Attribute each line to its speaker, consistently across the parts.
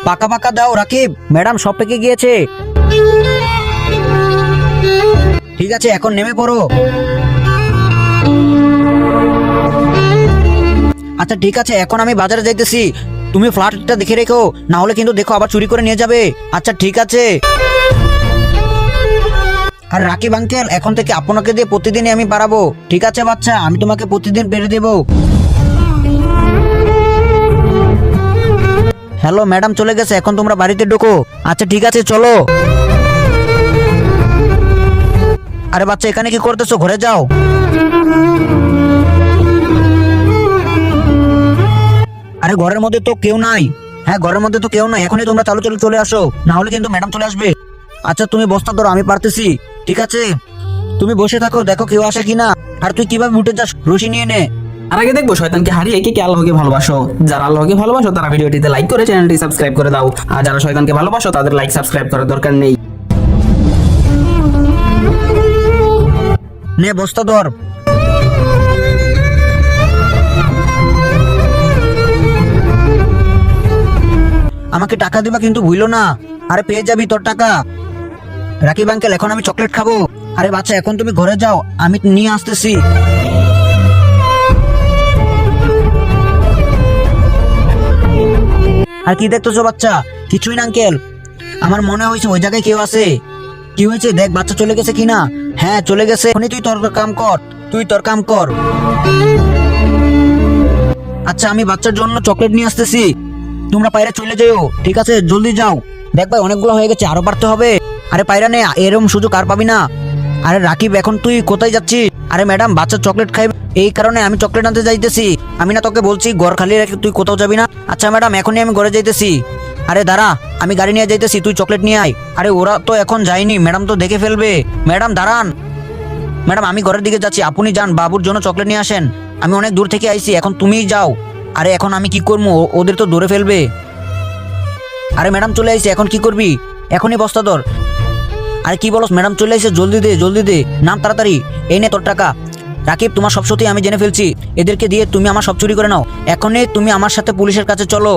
Speaker 1: পাকা পাকা দাও রাকিব, ম্যাডাম সব পেকে গিয়েছে। ঠিক আছে, এখন নেমে পড়ো। আচ্ছা ঠিক আছে, এখন আমি বাজারে যাইতেছি, তুমি ফ্ল্যাটটা দেখে রেখো, না হলে কিন্তু দেখো আবার চুরি করে নিয়ে যাবে। আচ্ছা ঠিক আছে। আর রাকিব আঙ্কেল, এখন থেকে আপনাকে দিয়ে প্রতিদিনই আমি বাড়াবো। ঠিক আছে বাচ্চা, আমি তোমাকে প্রতিদিন বেড়ে দেবো। হ্যালো ম্যাডাম চলে গেছে, এখন তোমরা বাড়িতে ঢোকো। আচ্ছা ঠিক আছে চলো। আরে বাচ্চা এখানে কি করতেছো, ঘরে যাও। আরে ঘরের মধ্যে তো কেউ নাই। হ্যাঁ ঘরের মধ্যে তো কেউ নাই, এখনই তোমরা চালু চালু চলে আসো, না হলে কিন্তু ম্যাডাম চলে আসবে। আচ্ছা তুমি বস্তা ধরো, আমি পারতেছি। ঠিক আছে তুমি বসে থাকো, দেখো কেউ আসে কিনা। আর তুই কিভাবে উঠে যাস, রশি নিয়ে নে।
Speaker 2: আর আগে দেখবো শয়তানকে হারিয়ে কে কে আল্লাহকে ভালোবাসো। যারা আল্লাহকে ভালোবাসো তারা ভিডিওটিতে লাইক করে চ্যানেলটি সাবস্ক্রাইব করে দাও, আর যারা শয়তানকে ভালোবাসো তাদের লাইক সাবস্ক্রাইব করার দরকার নেই।
Speaker 1: নে বস্তা ধর। আমাকে টাকা দিবা কিন্তু ভুলো না। আরে পেয়ে যাবি তোর টাকা। রাকিব আঙ্কেল, এখন আমি চকলেট খাবো। আরে বাচ্চা এখন তুমি ঘরে যাও, আমি নিয়ে আসতেছি। আর কি দেখতেছো বাচ্চা? কিছুই না আঙ্কেল, আমার মনে হয়েছে ওই জায়গায় কেউ আছে। কি হয়েছে দেখ, বাচ্চা চলে গেছে কিনা। হ্যাঁ চলে গেছে, এখনই তুই তোর কাম কর, তুই তোর কাম কর। আচ্ছা আমি বাচ্চার জন্য চকলেট নিয়ে আসতেছি, তোমরা পায়রা চলে যাও। ঠিক আছে জলদি যাও। দেখ ভাই অনেকগুলো হয়ে গেছে, আরো বাড়তে হবে। আরে পায়রা নে, এরকম সুযোগ আর পাবি না। আরে রাকিব এখন তুই কোথায় যাচ্ছিস? আরে ম্যাডাম বাচ্চা চকলেট খাইবে, এই কারণে আমি চকলেট আনতে যাইতেছি। আমি না তোকে বলছি ঘর খালি রেখে তুই কোথাও যাবি না? আচ্ছা ম্যাডাম এখনই আমি ঘরে যাইতেছি। আরে দাঁড়া, আমি গাড়ি নিয়ে যাইতেছি, তুই চকলেট নিয়ে আয়। আরে ওরা তো এখন যায়নি, ম্যাডাম তো দেখে ফেলবে। ম্যাডাম দাঁড়ান। ম্যাডাম আমি ঘরের দিকে যাচ্ছি, আপনি যান, বাবুর জন্য চকলেট নিয়ে আসেন। আমি অনেক দূর থেকে আইছি, এখন তুমিই যাও। আরে এখন আমি কি করবো, ওদের তো ধরে ফেলবে। আরে ম্যাডাম চলে আইছে, এখন কি করবি? এখনই বস্তা ধর। আরে কি বলস, ম্যাডাম চলে আইছে, জলদি দে জলদি দে, নাম তাড়াতাড়ি। এই নে তোর টাকা। রাকিব তোমার সব সত্যি আমি জেনে ফেলছি, এদেরকে দিয়ে তুমি আমার সব চুরি করে নাও। এখনই তুমি আমার সাথে পুলিশের কাছে চলো।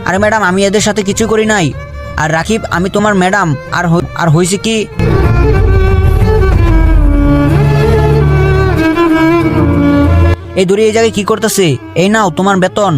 Speaker 1: আরে ম্যাডাম আমি এদের সাথে কিছুই করি নাই। আর রাকিব আমি তোমার ম্যাডাম। আর হয়েছে কি, এই দূরে এই জায়গায় কি করতেছে? এই নাও তোমার বেতন।